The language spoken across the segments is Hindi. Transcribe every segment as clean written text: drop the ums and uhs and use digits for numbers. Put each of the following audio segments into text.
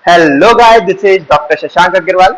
Hello guys, this is Dr. Shashank Agarwal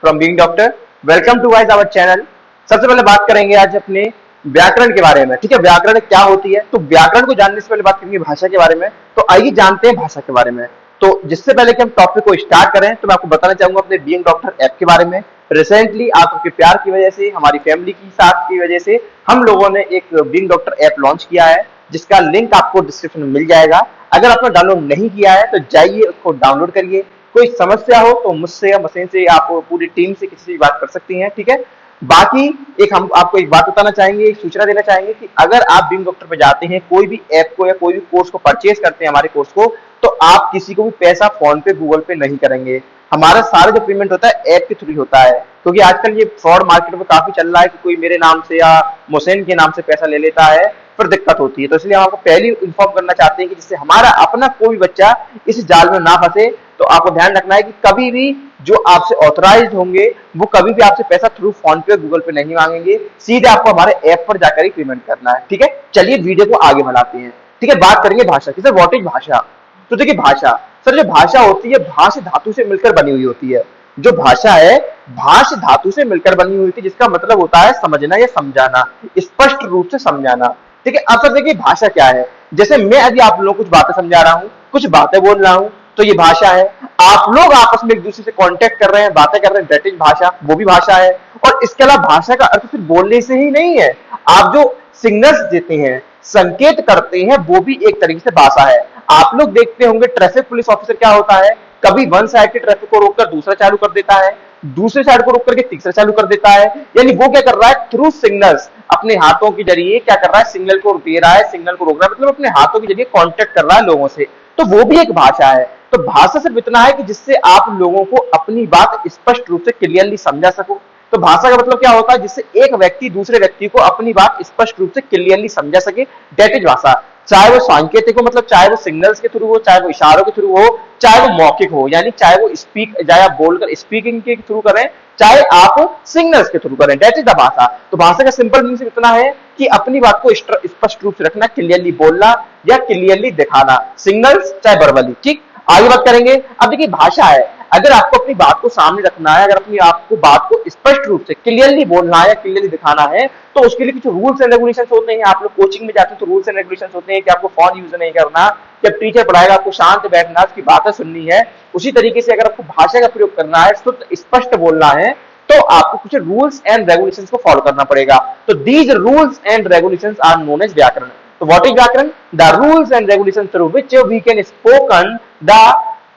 from Being Doctor. Welcome to guys our channel. सबसे पहले बात करेंगे आज अपने व्याकरण के बारे में। ठीक है, व्याकरण क्या होती है? तो व्याकरण को जानने से पहले बात करेंगे भाषा के बारे में। तो आइए जानते हैं भाषा के बारे में। तो जिससे पहले कि हम टॉपिक को स्टार्ट करें तो मैं आपको बताना चाहूंगा अपने बीइंग डॉक्टर ऐप के बारे में। रिसेंटली आपके प्यार की वजह से, हमारी फैमिली की साथ की वजह से हम लोगों ने एक बीइंग डॉक्टर ऐप लॉन्च किया है, जिसका लिंक आपको डिस्क्रिप्शन में मिल जाएगा। अगर आपने डाउनलोड नहीं किया है तो जाइए उसको डाउनलोड करिए। कोई समस्या हो तो मुझसे या मशीन से, आप पूरी टीम से किसी से बात कर सकती हैं। ठीक है, बाकी हम आपको एक बात बताना चाहेंगे, एक सूचना देना चाहेंगे कि अगर आप बीइंग डॉक्टर पे जाते हैं, कोई भी ऐप को या कोई भी कोर्स को परचेज करते हैं हमारे कोर्स को, तो आप किसी को भी पैसा फोन पे गूगल पे नहीं करेंगे। हमारा सारा जो पेमेंट होता है ऐप के थ्रू होता है, क्योंकि आजकल ये फ्रॉड मार्केट में काफी चल रहा है कि कोई मेरे नाम से या मोसेन के नाम से पैसा ले लेता है, फिर दिक्कत होती है। तो इसलिए हम आपको पहले इन्फॉर्म करना चाहते हैं कि जिससे हमारा अपना कोई बच्चा इस जाल में ना फंसे। तो आपको ध्यान रखना है कि कभी भी जो आपसे ऑथराइज्ड होंगे वो कभी भी आपसे पैसा थ्रू फोन पे गूगल पे नहीं मांगेंगे, सीधे आपको हमारे ऐप पर जाकर ही पेमेंट करना है। ठीक है, चलिए वीडियो को आगे बढ़ाते हैं। ठीक है, बात करेंगे भाषा की। सर व्हाट इज भाषा? तो देखिए भाषा, सर जो भाषा होती है भाष धातु से मिलकर बनी हुई होती है। जो भाषा है भाष धातु से मिलकर बनी हुई थी, जिसका मतलब होता है समझना या समझाना, स्पष्ट रूप से समझाना। ठीक है, अब सर देखिए भाषा क्या है। जैसे मैं अभी आप लोगों को कुछ बातें समझा रहा हूँ, कुछ बातें बोल रहा हूँ, तो ये भाषा है। आप लोग आपस में एक दूसरे से कांटेक्ट कर रहे हैं, बातें कर रहे हैं, दैट इज भाषा, वो भी भाषा है। और इसके अलावा भाषा का अर्थ सिर्फ बोलने से ही नहीं है, आप जो सिग्नल्स देते हैं, संकेत करते हैं, वो भी एक तरीके से भाषा है। आप लोग देखते होंगे ट्रैफिक पुलिस ऑफिसर क्या होता है, कभी वन साइड के ट्रैफिक को रोककर दूसरा चालू कर देता है, दूसरे साइड को रोक करके तीसरा चालू कर देता है। यानी वो क्या कर रहा है, थ्रू सिग्नल्स, अपने हाथों के जरिए क्या कर रहा है, सिग्नल को दे रहा है, सिग्नल को रोक रहा है, मतलब अपने हाथों के जरिए कांटेक्ट कर रहा है लोगों से। तो वो भी एक भाषा है। तो भाषा सिर्फ इतना है कि जिससे आप लोगों को अपनी बात स्पष्ट रूप से क्लियरली समझा सको। तो भाषा का मतलब क्या होता है, जिससे एक व्यक्ति दूसरे व्यक्ति को अपनी बात स्पष्ट रूप से क्लियरली समझा सके, दैट इज भाषा। चाहे वो सांकेतिक हो, मतलब चाहे वो सिग्नल्स के थ्रू हो, चाहे वो इशारों के थ्रू हो, चाहे वो मौखिक हो, यानी चाहे वो चाहे आप बोलकर स्पीकिंग के थ्रू करें, चाहे आप सिग्नल्स के थ्रू करें, दैट इज द भाषा। तो भाषा का सिंपल मीनिंग इतना है कि अपनी बात को स्पष्ट रूप से रखना, क्लियरली बोलना या क्लियरली दिखाना, सिग्नल्स चाहे वर्बली। ठीक, आगे बात करेंगे। अब देखिए भाषा है, अगर आपको अपनी बात को सामने रखना है, अगर अपनी आपको बात को स्पष्ट रूप से क्लियरली बोलना है या क्लियरली दिखाना है, तो उसके लिए कुछ रूल्स एंड रेगुलेशंस होते हैं। आप लोग कोचिंग में जाते हैं तो रूल्स एंड रेगुलेशंस होते हैं कि आपको फोन यूज नहीं करना, जब टीचर पढ़ाएगा आपको शांत बैठना, उसकी बातें सुननी है। उसी तरीके से अगर आपको भाषा का प्रयोग करना है, शुद्ध स्पष्ट बोलना है, तो आपको कुछ रूल्स एंड रेगुलेशंस को फॉलो करना पड़ेगा। तो these rules and regulations are known as व्याकरण। तो व्हाट इज व्याकरण? The rules and regulations through which we can spoken the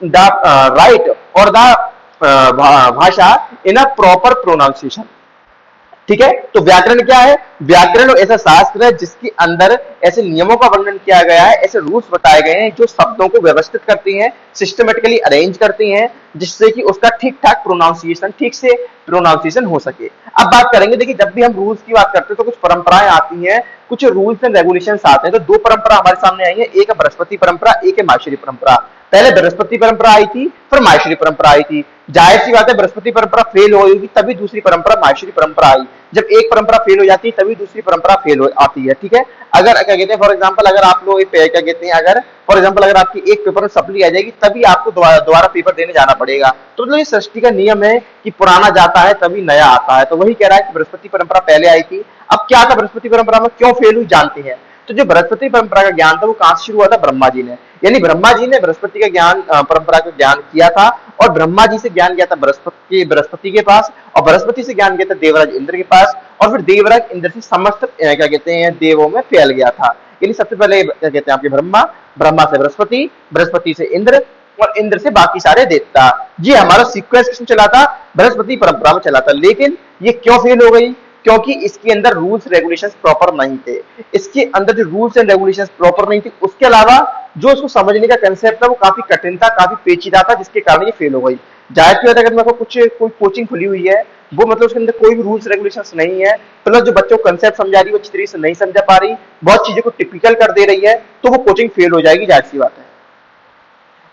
right और द भाषा इन अ प्रॉपर प्रोनाउंसिएशन। ठीक है, तो व्याकरण क्या है? व्याकरण ऐसा शास्त्र है जिसके अंदर ऐसे नियमों का वर्णन किया गया है, ऐसे रूल्स बताए गए हैं जो शब्दों को व्यवस्थित करती हैं, सिस्टमेटिकली अरेंज करती हैं, जिससे कि उसका ठीक ठाक प्रोनाउंसिएशन, ठीक से प्रोनाउंसिएशन हो सके। अब बात करेंगे, देखिए जब भी हम रूल्स की बात करते हैं तो कुछ परंपराएं आती हैं, कुछ रूल्स एंड रेगुलेशंस आते हैं। तो दो परंपरा हमारे सामने आई है, एक है बृहस्पति परंपरा, एक है माहेश्वरी परंपरा। पहले बृहस्पति परंपरा आई थी, फिर माहेश्वरी परंपरा आई थी। जाहिर सी बात है बृहस्पति परंपरा फेल हो गई, तभी दूसरी परंपरा माहेश्वरी परंपरा आई। जब एक परंपरा फेल हो जाती है तभी दूसरी परंपरा फेल हो आती है। ठीक है, अगर क्या कहते हैं, फॉर एग्जांपल अगर आप लोग क्या कहते हैं, अगर फॉर एग्जांपल अगर आपकी एक पेपर में सप्ली आ जाएगी तभी आपको दोबारा पेपर देने जाना पड़ेगा। तो मतलब ये सृष्टि का नियम है कि पुराना जाता है तभी नया आता है। तो वही कह रहा है कि बृहस्पति परंपरा पहले आई थी। अब क्या था बृहस्पति परंपरा में, क्यों फेल हुई जानते हैं। तो जो बृहस्पति परंपरा का ज्ञान था वो कहां से शुरू हुआ था? ब्रह्मा जी ने। यानी ब्रह्मा जी ने बृहस्पति का ज्ञान, परंपरा का ज्ञान किया था, और ब्रह्मा जी से ज्ञान गया था बृहस्पति के पास, और बृहस्पति से ज्ञान गया था देवराज इंद्र के पास, और फिर देवराज इंद्र से समस्त क्या कहते हैं देवों में फैल गया था। यानी सबसे पहले क्या कहते हैं आपके ब्रह्मा, ब्रह्मा से बृहस्पति, बृहस्पति से इंद्र, और इंद्र से बाकी सारे देवता। ये हमारा सीक्वेंस किसमें चला था? बृहस्पति परंपरा में चला था। लेकिन ये क्यों फेल हो गई? क्योंकि इसके अंदर रूल्स रेगुलेशंस प्रॉपर नहीं थे। इसके अंदर जो रूल्स एंड रेगुलेशंस प्रॉपर नहीं थे, उसके अलावा जो उसको समझने का कंसेप्ट था वो काफी कठिन था, काफी पेचीदा था, जिसके कारण ये फेल हो गई। जाहिर सी बात है, अगर मेरे को कोई कोचिंग खुली हुई है, वो मतलब उसके अंदर कोई भी रूल्स रेगुलेशंस नहीं है, प्लस जो बच्चों को कंसेप्ट समझा रही है वो अच्छी तरीके से नहीं समझा पा रही, बहुत चीजों को टिपिकल कर दे रही है, तो वो कोचिंग फेल हो जाएगी, जाहिर सी बात है।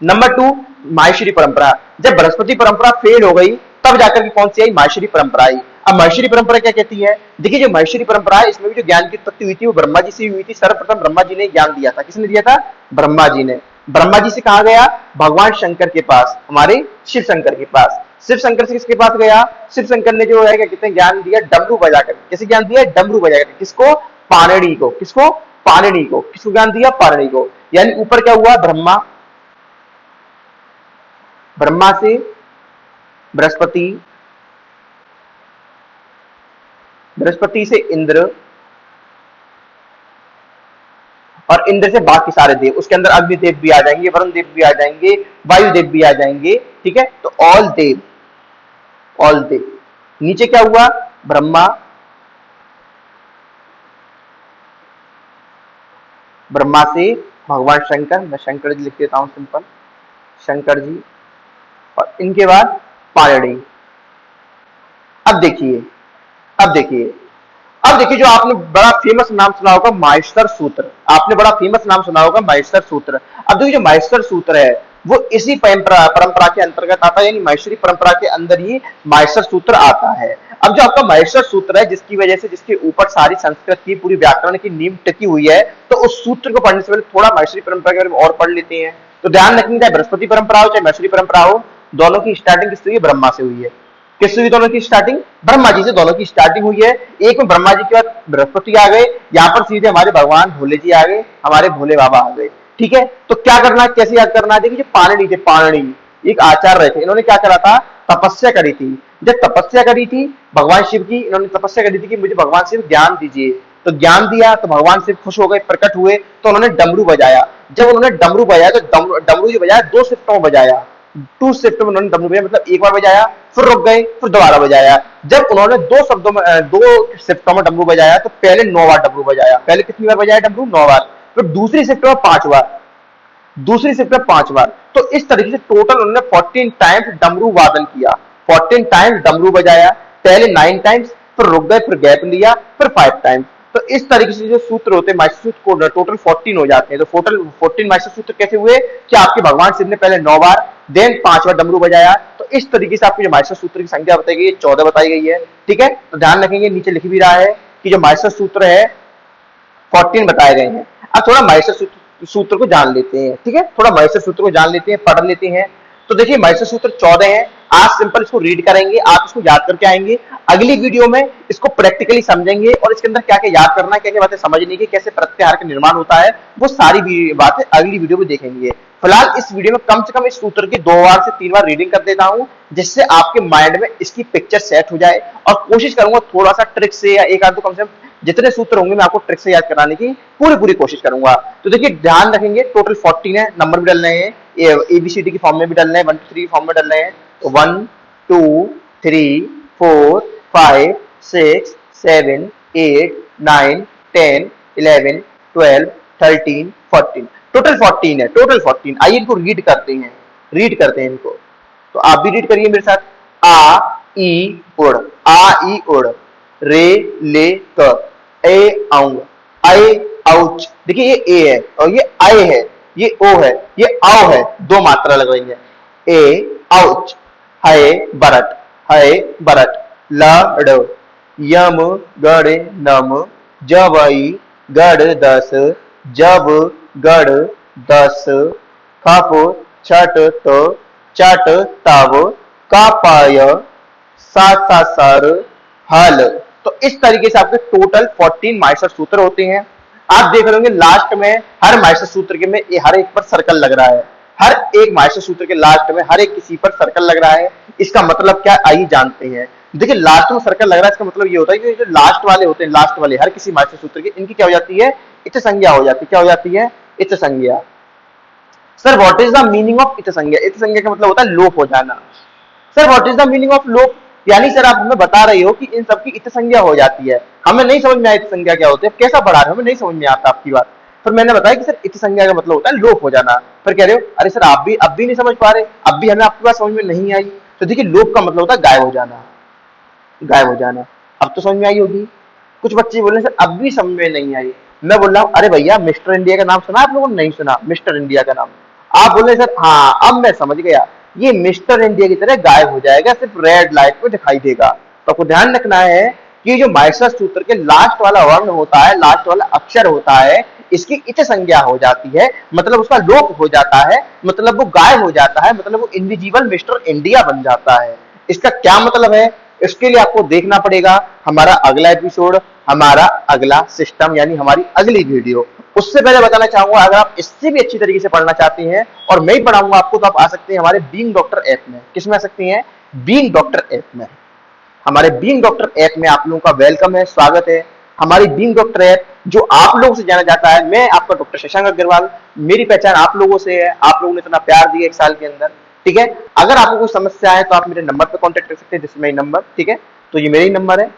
नंबर 2, माहेश्वरी परंपरा। जब बृहस्पति परंपरा फेल हो गई तब जाकर के कौन सी आई? माहेश्वरी परंपरा आई। अब माहेश्वरी परंपरा क्या कहती है? देखिए जो माहेश्वरी परंपरा है इसमें भी जो ज्ञान की उत्पत्ति हुई थी वो ब्रह्मा जी से हुई थी। सर्वप्रथम ब्रह्मा जी ने ज्ञान दिया था। किसने दिया था? ब्रह्मा जी ने। ब्रह्मा जी से कहा गया? भगवान शंकर के पास, हमारे शिव शंकर के पास। शिव शंकर से किसके पास गया? शिव शंकर ने जो है क्या कहते हैं ज्ञान दिया डमरू बजाकर। कैसे ज्ञान दिया? डमरू बजाकर। किसको? पाणिनि को। किसको? पाणिनि को। किसको ज्ञान दिया? पाणिनि को। यानी ऊपर क्या हुआ? ब्रह्मा, ब्रह्मा से बृहस्पति, बृहस्पति से इंद्र, और इंद्र से बाकी सारे देव। उसके अंदर अग्निदेव भी आ जाएंगे, वरुण देव भी आ जाएंगे, वायुदेव भी आ जाएंगे। ठीक है, तो ऑल देव, ऑल देव। नीचे क्या हुआ? ब्रह्मा, ब्रह्मा से भगवान शंकर, मैं शंकर जी लिख देता हूं सिंपल, शंकर जी, और इनके बाद पाणिनि। अब देखिए, अब देखिए, अब देखिए, जो आपने बड़ा फेमस नाम सुना होगा माहेश्वर सूत्र, आपने बड़ा फेमस नाम सुना होगा माहेश्वर सूत्र। अब देखिए जो माहेश्वर सूत्र है वो इसी परंपरा के अंतर्गत आता है, यानी माहेश्वरी परंपरा के अंदर ही माहेश्वर सूत्र आता है। अब जो आपका माहेश्वर सूत्र है, जिसकी वजह से, जिसके ऊपर सारी संस्कृत की पूरी व्याकरण की नींव टिकी हुई है, तो उस सूत्र को पढ़ने से पहले थोड़ा माहेश्वरी परंपरा के बारे में और पढ़ लेते हैं। तो ध्यान रखेंगे, चाहे बृहस्पति परंपरा हो चाहे माहेश्वरी परंपरा हो, दोनों की स्टार्टिंग किससे हुई है? ब्रह्मा से हुई है। किससे हुई दोनों की स्टार्टिंग? ब्रह्मा जी से दोनों की स्टार्टिंग हुई है। एक में ब्रह्मा जी के बाद बृहस्पति आ गए, यहाँ पर सीधे हमारे भगवान भोले जी आ गए, हमारे भोले बाबा आ गए। ठीक है, तो क्या करना है, कैसे याद करना है? देखिए जो पाणिनि थे, पाणिनि एक आचार्य थे, इन्होंने क्या करा था? तपस्या करी थी। जब तपस्या करी थी भगवान शिव की, इन्होंने तपस्या करी थी कि मुझे भगवान शिव ज्ञान दीजिए। तो ज्ञान दिया तो भगवान शिव खुश हो गए, प्रकट हुए, तो उन्होंने डमरू बजाया। जब उन्होंने डमरू बजाया तो डमरू जो बजाया 2 शिफ्टों में बजाया, 2 शिफ्ट में उन्होंने डमरू बजाया, मतलब एक बार बजाया फिर रुक गए फिर दोबारा बजाया। जब उन्होंने 2 शिफ्टों में डमरू बजाया तो पहले 9 बार डमरू बजाया। पहले कितनी बार बजाया डमरू? 9 बार। फिर दूसरी शिफ्ट में 5 बार, दूसरी शिफ्ट में 5 बार। तो इस तरीके से टोटल उन्होंने 14 टाइम्स डमरू वादन किया, 14 टाइम्स डमरू बजाया। पहले 9 टाइम्स, फिर रुक गए, फिर गैप लिया, फिर 5 टाइम्स। तो इस तरीके से जो सूत्र होते हैं माहेश्वर सूत्र टोटल 14 हो जाते हैं। तो टोटल 14 माहेश्वर सूत्र कैसे हुए कि आपके भगवान शिव ने पहले 9 बार देन 5 बार डमरू बजाया। तो इस तरीके से आपकी जो माहेश्वर सूत्र की संख्या बताई गई है 14 बताई गई है। ठीक है, तो ध्यान रखेंगे, नीचे लिख भी रहा है कि जो माहेश्वर सूत्र है 14 बताए गए हैं। अब थोड़ा माहेश्वर सूत्र को जान लेते हैं। ठीक है, थोड़ा माहेश्वर सूत्र को जान लेते हैं, पढ़ लेते हैं। तो देखिए माहेश्वर सूत्र 14 है। आज सिंपल इसको रीड करेंगे, आप इसको याद करके आएंगे। अगली वीडियो में इसको प्रैक्टिकली समझेंगे और इसके अंदर क्या क्या याद करना है, क्या क्या बातें समझने की, कैसे प्रत्याहार का निर्माण होता है, वो सारी बातें अगली वीडियो में देखेंगे। फिलहाल इस वीडियो में कम से कम इस सूत्र की 2 बार से 3 बार रीडिंग कर देता हूं, जिससे आपके माइंड में इसकी पिक्चर सेट हो जाए। और कोशिश करूंगा थोड़ा सा ट्रिक से, या एक आध दो कम से कम जितने सूत्र होंगे मैं आपको ट्रिक से याद कराने की पूरी कोशिश करूंगा। तो देखिए ध्यान रखेंगे, टोटल 14 है, नंबर भी डालने हैं, एबीसीडी की फॉर्म में भी डालने हैं, 1 2 3 फॉर्म में डालने हैं। तो 1 2 3 4 5 6 7 8 9 10 11 12 13 14, टोटल 14 है, टोटल 14। आइए इनको रीड करते हैं, रीड करते हैं इनको। तो आप भी रीड करिए मेरे साथ। आ ई उड़, आ ई उड़, रे ले क, ए औंग, ऐ औच। देखिए ये ए है और ये ऐ है, ये ओ है, ये औ है, 2 मात्रा लग रही है। ए औच, है बरट, है बरट, लड़, यम गड़ नम, जवई गड़ 10, जब गड़ 10, खप छट तो चट तब, कापाय सा सर हल। तो इस तरीके से आपके टोटल 14 माहेश्वर सूत्र होते हैं। आप देख रहे होंगे लास्ट में हर माहेश्वर सूत्र के में हर एक पर सर्कल लग रहा है, हर एक माहेश्वर सूत्र के लास्ट में हर एक किसी पर सर्कल लग रहा है। इसका मतलब क्या, आइए जानते हैं। देखिए लास्ट में सर्कल लग रहा है, इसका मतलब ये होता है कि जो लास्ट वाले होते हैं, लास्ट वाले हर किसी माहेश्वर सूत्र के, इनकी क्या हो जाती है, इत संज्ञा हो जाती है। क्या हो जाती है, इत संज्ञा। Sir what is the meaning of इत संज्ञा? इत संज्ञा का मतलब होता है लोप हो जाना। Sir what is the meaning of लोप? यानी सर आप हमें बता रहे हो कि इन सबकी इत संज्ञा हो जाती है। हमें नहीं समझ में आया इत संज्ञा क्या होती है, कैसा पढ़ा रहे हो, हमें नहीं समझ में आता आपकी बात। फिर मैंने बताया कि सर इत संज्ञा का मतलब होता है लोप हो जाना। फिर कह रहे हो अरे सर आप भी अब भी नहीं समझ पा रहे, अब भी हमें आपकी बात समझ में नहीं आई। तो देखिए लोप का मतलब होता है गायब हो जाना, गायब हो जाना। अब तो समझ में आई होगी। कुछ बच्चे बोल रहे सर अब भी समझ में नहीं आई। मैं बोल रहा हूँ अरे भैया मिस्टर इंडिया का नाम सुना आप लोगों ने? नहीं सुना मिस्टर इंडिया का नाम? आप बोल रहे सर हाँ अब मैं समझ गया, ये मिस्टर इंडिया की तरह गायब हो जाएगा, सिर्फ रेड लाइट पे दिखाई देगा। तो आपको ध्यान रखना है कि जो माहेश्वर सूत्र के लास्ट वाला वर्ण होता है, लास्ट वाला अक्षर होता है, इसकी इच संज्ञा हो जाती है, मतलब उसका लोप हो जाता है, मतलब वो गायब हो जाता है, मतलब वो इनविजिबल मिस्टर इंडिया बन जाता है। इसका क्या मतलब है? इसके लिए आपको देखना पड़ेगा हमारा अगला एपिसोड, हमारा अगला सिस्टम, यानी हमारी अगली वीडियो। उससे पहले बताना चाहूंगा, अगर आप इससे भी अच्छी तरीके से पढ़ना चाहती हैं और मैं ही पढ़ाऊंगा आपको, तो आप आ सकते हैं हमारे बीइंग डॉक्टर ऐप में। किसमें आ सकती हैं? बीइंग डॉक्टर ऐप में। हमारे बीइंग डॉक्टर ऐप में आप लोगों का वेलकम है, स्वागत है। हमारी बीइंग डॉक्टर ऐप जो आप लोगों से जाना जाता है, मैं आपका डॉक्टर शशांक अग्रवाल, मेरी पहचान आप लोगों से है, आप लोगों ने इतना प्यार दिया एक साल के अंदर, ठीक है। अगर आपको कोई समस्या है तो आप मेरे नंबर पर कॉन्टेक्ट कर सकते हैं, जिसमें नंबर, ठीक है, तो ये मेरा ही नंबर है।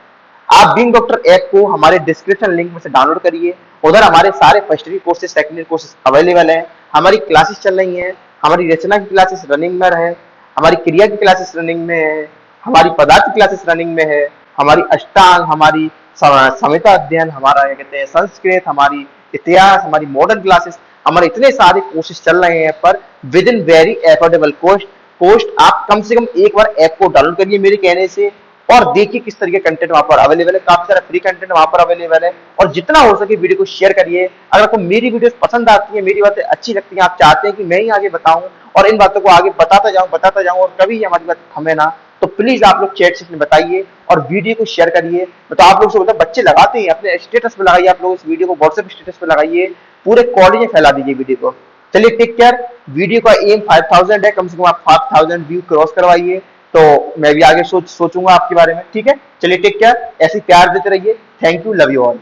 आप बीइंग डॉक्टर ऐप को हमारे डिस्क्रिप्शन लिंक में से डाउनलोड करिए, उधर हमारे सारे first year courses, second year courses available है। हमारी क्लासेस चल रही हैं, हमारी रचना की क्लासेस रनिंग में है, हमारी क्रिया की क्लासेस रनिंग में है, हमारी पदार्थ की क्लासेस रनिंग में है, हमारी अष्टांग, हमारी संहिता अध्ययन, हमारा क्या कहते हैं संस्कृत, हमारी इतिहास, हमारी मॉडर्न क्लासेस, हमारे इतने सारे कोर्सेज चल रहे हैं पर with in very affordable cost. आप कम से कम एक बार ऐप को डाउनलोड करिए मेरे कहने से, और देखिए किस तरह के कंटेंट वहां पर अवेलेबल है। काफी सारा फ्री कंटेंट वहां पर अवेलेबल है, और जितना हो सके वीडियो को शेयर करिए। अगर आपको मेरी वीडियोस पसंद आती है, मेरी बातें अच्छी लगती हैं, आप चाहते हैं कि मैं ही आगे बताऊं और इन बातों को आगे बताता जाऊं और कभी हमारी बात थमे ना, तो प्लीज आप लोग चैट सेक्शन में बताइए और वीडियो को शेयर करिए। तो आप लोग से बोलता, बच्चे लगाते हैं अपने स्टेटस पे लगाइए, आप लोग इस वीडियो को व्हाट्सएप स्टेटस पे लगाइए, पूरे कॉलेज में फैला दीजिए वीडियो को। चलिए टेक केयर। वीडियो का एम 5000 है, कम से कम आप 5000 व्यू क्रॉस करवाइए, तो मैं भी आगे सोचूंगा आपके बारे में, ठीक है। चलिए टेक केयर, ऐसे प्यार देते रहिए। Thank you, love you all.